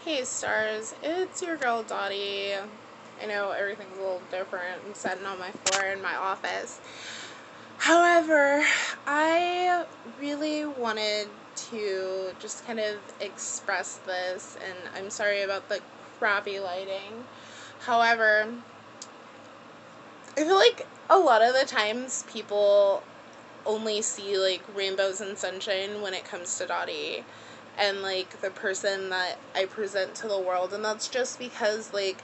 Hey stars, it's your girl Dottie. I know everything's a little different. I'm sitting on my floor in my office. However, I really wanted to just kind of express this, and I'm sorry about the crappy lighting. However, I feel like a lot of the times people only see like rainbows and sunshine when it comes to Dottie and like the person that I present to the world, and that's just because like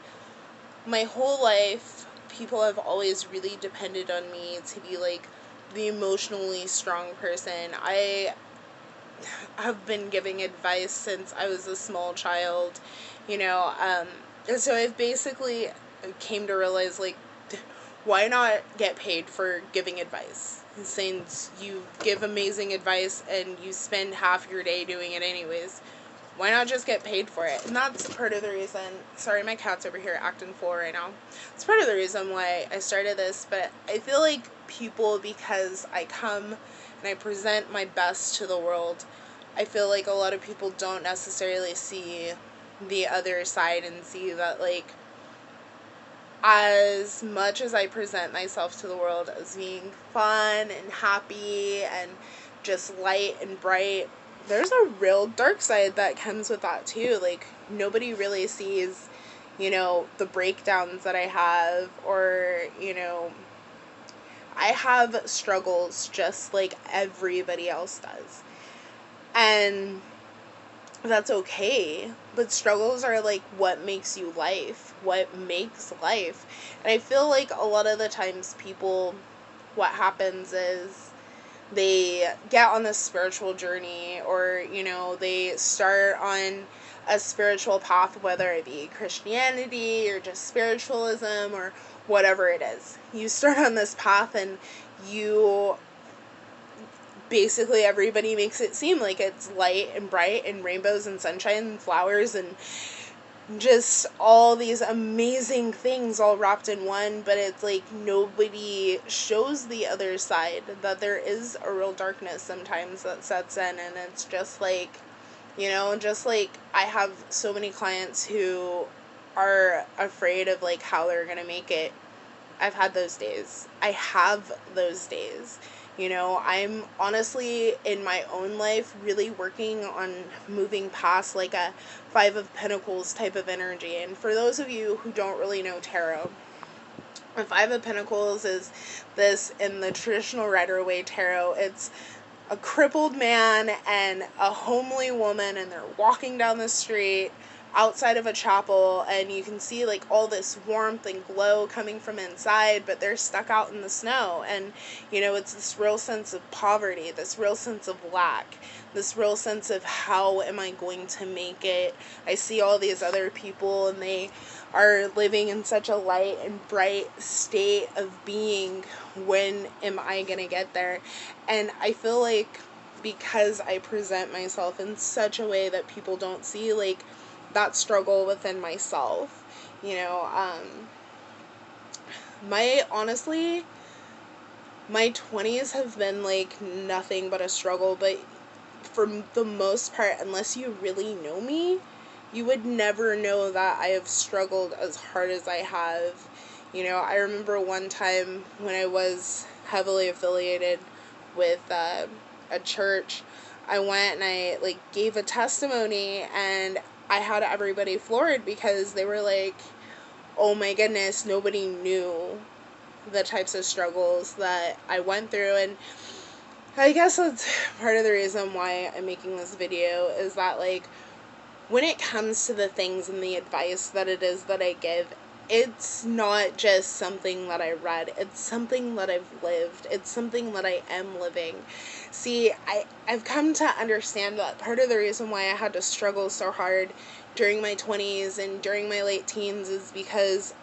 my whole life people have always really depended on me to be like the emotionally strong person. I have been giving advice since I was a small child, you know, and so I've basically came to realize like why not get paid for giving advice? Since you give amazing advice and you spend half your day doing it anyways, why not just get paid for it? And that's part of the reason. Sorry, my cat's over here acting full right now. It's part of the reason why I started this, but I feel like people, because I come and I present my best to the world, I feel like a lot of people don't necessarily see the other side and see that, like, as much as I present myself to the world as being fun and happy and just light and bright, there's a real dark side that comes with that too. Like, nobody really sees, the breakdowns that I have, or, I have struggles just like everybody else does. And that's okay, but struggles are like what makes you life, what makes life. And I feel like a lot of the times people, what happens is they get on this spiritual journey, or they start on a spiritual path, whether it be Christianity or just spiritualism or whatever it is. You start on this path and you basically everybody makes it seem like it's light and bright and rainbows and sunshine and flowers and just all these amazing things all wrapped in one, but it's like nobody shows the other side, that there is a real darkness sometimes that sets in. And it's just like, just like I have so many clients who are afraid of like how they're gonna make it. I've had those days. I have those days. I'm honestly in my own life really working on moving past like a Five of Pentacles type of energy. And for those of you who don't really know tarot, a Five of Pentacles is this in the traditional Rider-Waite tarot. It's a crippled man and a homely woman, and they're walking down the street outside of a chapel, and you can see like all this warmth and glow coming from inside, but they're stuck out in the snow. And it's this real sense of poverty, this real sense of lack, this real sense of how am I going to make it. I see all these other people and they are living in such a light and bright state of being. When am I gonna get there? And I feel like because I present myself in such a way that people don't see like that struggle within myself, my honestly my 20s have been like nothing but a struggle. But for the most part, unless you really know me, you would never know that I have struggled as hard as I have. I remember one time when I was heavily affiliated with a church, I went and I like gave a testimony, and I had everybody floored because they were like, oh my goodness, nobody knew the types of struggles that I went through. And I guess that's part of the reason why I'm making this video, is that like when it comes to the things and the advice that it is that I give, it's not just something that I read. It's something that I've lived. It's something that I am living. See, I've come to understand that part of the reason why I had to struggle so hard during my 20s and during my late teens is because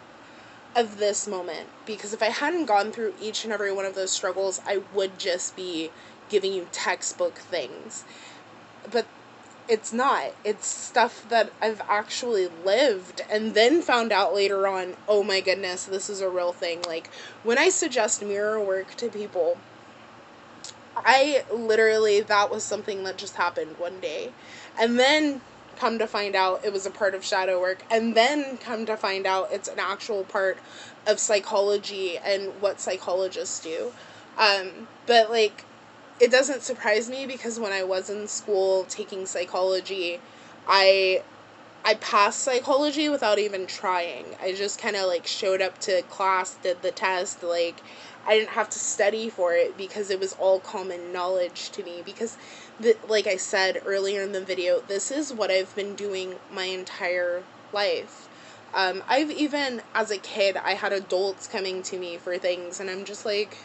of this moment. Because if I hadn't gone through each and every one of those struggles, I would just be giving you textbook things. But it's not. It's stuff that I've actually lived and then found out later on, oh my goodness, this is a real thing. Like, when I suggest mirror work to people, I literally, that was something that just happened one day. And then come to find out it was a part of shadow work, and then come to find out it's an actual part of psychology and what psychologists do. But like, it doesn't surprise me, because when I was in school taking psychology, I passed psychology without even trying. I just kind of like showed up to class, did the test, like I didn't have to study for it because it was all common knowledge to me, because like I said earlier in the video, this is what I've been doing my entire life. I've even, as a kid, I had adults coming to me for things, and I'm just like,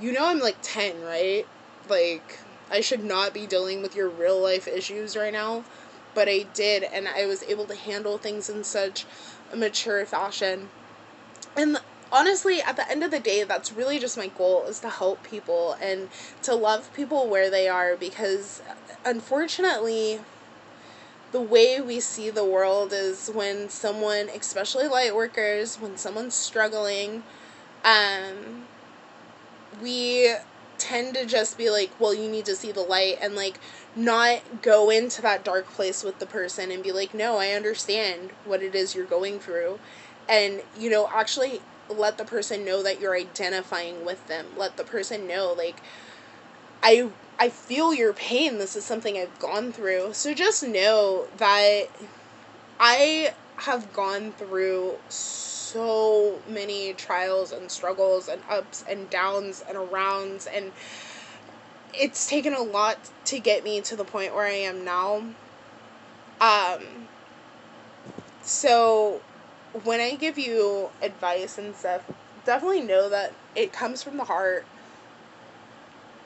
I'm like 10, right? Like, I should not be dealing with your real life issues right now. But I did, and I was able to handle things in such a mature fashion. And honestly, at the end of the day, that's really just my goal, is to help people and to love people where they are, because unfortunately, the way we see the world is when someone, especially light workers, when someone's struggling, we tend to just be like, well, you need to see the light, and like not go into that dark place with the person and be like, no, I understand what it is you're going through, and actually let the person know that you're identifying with them. Let the person know, like, I feel your pain, this is something I've gone through. So just know that I have gone through so many trials and struggles and ups and downs and arounds, and it's taken a lot to get me to the point where I am now. So when I give you advice and stuff, definitely know that it comes from the heart.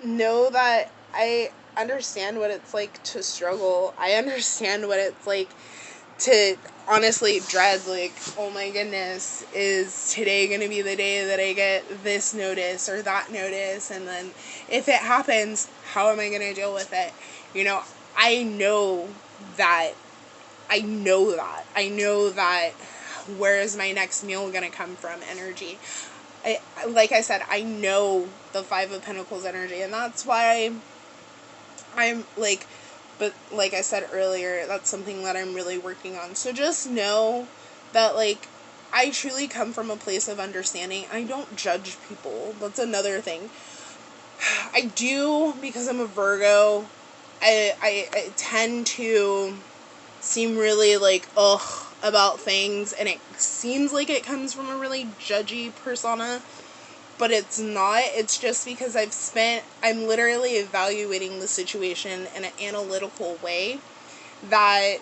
Know that I understand what it's like to struggle. I understand what it's like to honestly dread, like, oh my goodness, is today going to be the day that I get this notice or that notice? And then if it happens, how am I going to deal with it? I know that. I know that where is my next meal going to come from energy. Like I said, I know the Five of Pentacles energy, and that's why I'm like, but like I said earlier, that's something that I'm really working on. So just know that, like, I truly come from a place of understanding. I don't judge people. That's another thing. I do, because I'm a Virgo, I tend to seem really like, ugh, about things, and it seems like it comes from a really judgy persona, but it's not. It's just because I'm literally evaluating the situation in an analytical way that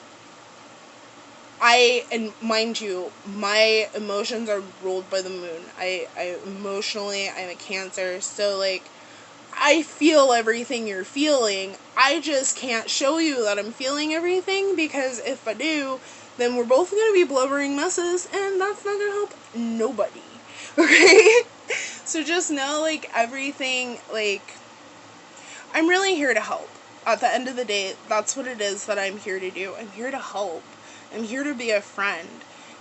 and mind you, my emotions are ruled by the moon. I'm a Cancer, so like, I feel everything you're feeling. I just can't show you that I'm feeling everything, because if I do, then we're both going to be blubbering messes, and that's not going to help nobody. Okay? So just know, like, everything, like, I'm really here to help. At the end of the day, that's what it is that I'm here to do. I'm here to help. I'm here to be a friend.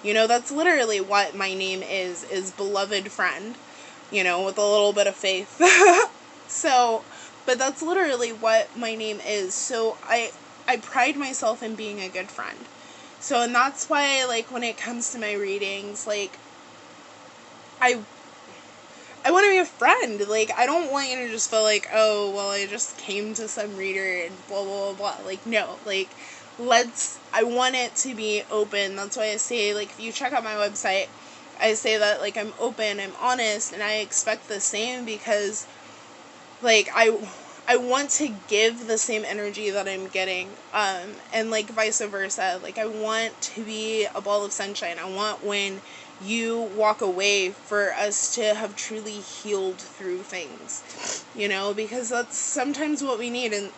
That's literally what my name is beloved friend, with a little bit of faith. So, but that's literally what my name is. So I pride myself in being a good friend. So, and that's why, like, when it comes to my readings, like, I want to be a friend. Like, I don't want you to just feel like, oh, well, I just came to some reader and blah, blah, blah, blah. Like, no, like, I want it to be open. That's why I say, like, if you check out my website, I say that, like, I'm open, I'm honest, and I expect the same, because, like, I want to give the same energy that I'm getting, and, like, vice versa. Like, I want to be a ball of sunshine. I want, when you walk away, for us to have truly healed through things, because that's sometimes what we need. And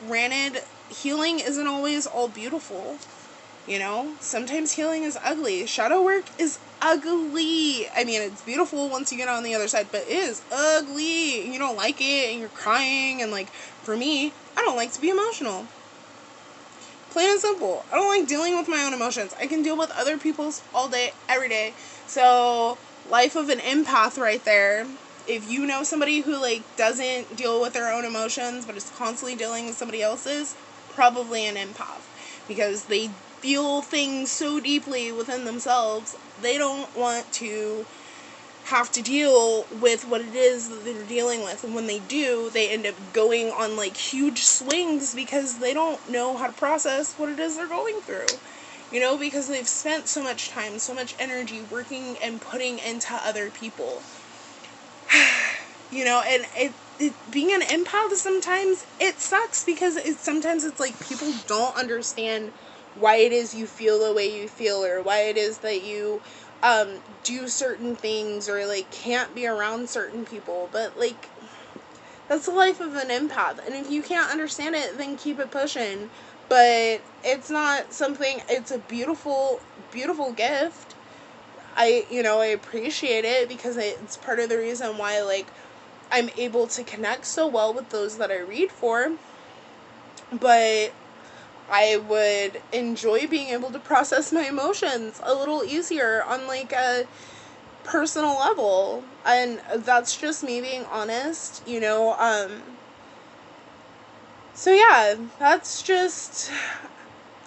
granted, healing isn't always all beautiful. Sometimes healing is ugly. Shadow work is ugly. I mean, it's beautiful once you get on the other side, but it is ugly. You don't like it, and you're crying, and, like, for me, I don't like to be emotional. Plain and simple. I don't like dealing with my own emotions. I can deal with other people's all day, every day. So, life of an empath right there. If you know somebody who, like, doesn't deal with their own emotions, but is constantly dealing with somebody else's, probably an empath. because they feel things so deeply within themselves. They don't want to have to deal with what it is that they're dealing with, and when they do, they end up going on like huge swings because they don't know how to process what it is they're going through, because they've spent so much time, so much energy working and putting into other people. And being an empath, sometimes it sucks because sometimes it's like people don't understand why it is you feel the way you feel, or why it is that you do certain things, or like can't be around certain people. But like, that's the life of an empath, and if you can't understand it, then keep it pushing. But it's not something, it's a beautiful gift. I appreciate it because it's part of the reason why, like, I'm able to connect so well with those that I read for. But I would enjoy being able to process my emotions a little easier on like a personal level, and that's just me being honest. So yeah, that's just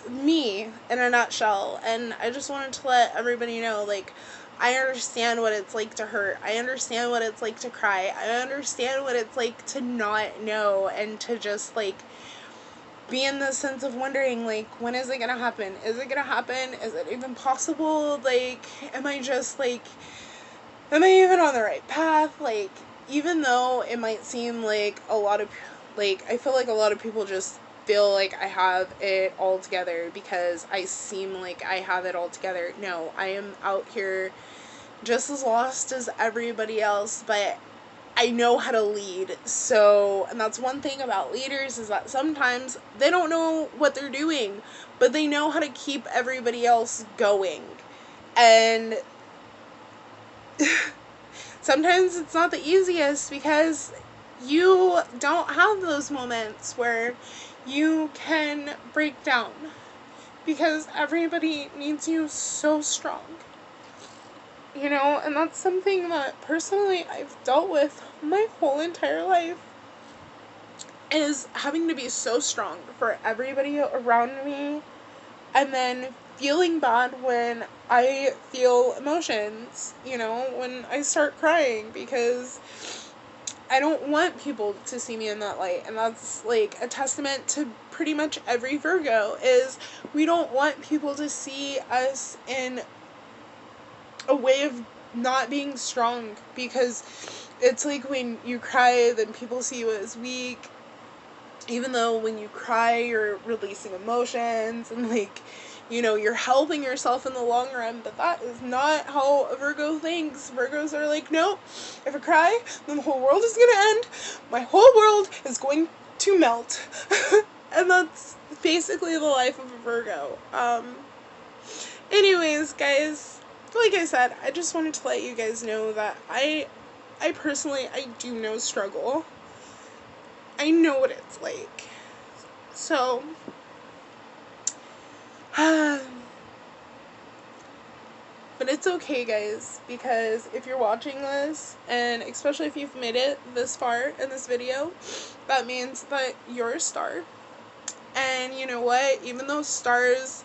me in a nutshell, and I just wanted to let everybody know, like, I understand what it's like to hurt. I understand what it's like to cry. I understand what it's like to not know, and to just like be in the sense of wondering, like, when is it gonna happen? Is it gonna happen? Is it even possible? Like, am I even on the right path? Like, even though it might seem like I feel like a lot of people just feel like I have it all together because I seem like I have it all together. No, I am out here just as lost as everybody else, but I know how to lead. So, and that's one thing about leaders, is that sometimes they don't know what they're doing, but they know how to keep everybody else going. And sometimes it's not the easiest because you don't have those moments where you can break down, because everybody needs you so strong. And that's something that personally I've dealt with my whole entire life, is having to be so strong for everybody around me, and then feeling bad when I feel emotions, when I start crying, because I don't want people to see me in that light. And that's like a testament to pretty much every Virgo, is we don't want people to see us in a way of not being strong, because it's like when you cry, then people see you as weak, even though when you cry, you're releasing emotions, and like, you're helping yourself in the long run. But that is not how a Virgo thinks. Virgos are like, no, if I cry, then the whole world is gonna end, my whole world is going to melt. And that's basically the life of a Virgo. Anyways, guys, like I said, I just wanted to let you guys know that I personally, I do know struggle. I know what it's like. So, but it's okay, guys, because if you're watching this, and especially if you've made it this far in this video, that means that you're a star. And you know what? Even though stars,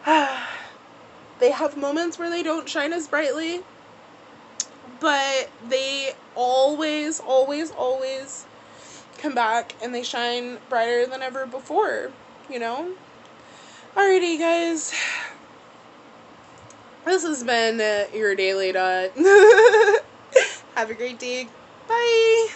they have moments where they don't shine as brightly, but they always, always, always come back, and they shine brighter than ever before, Alrighty, guys. This has been your Daily Dot. Have a great day. Bye.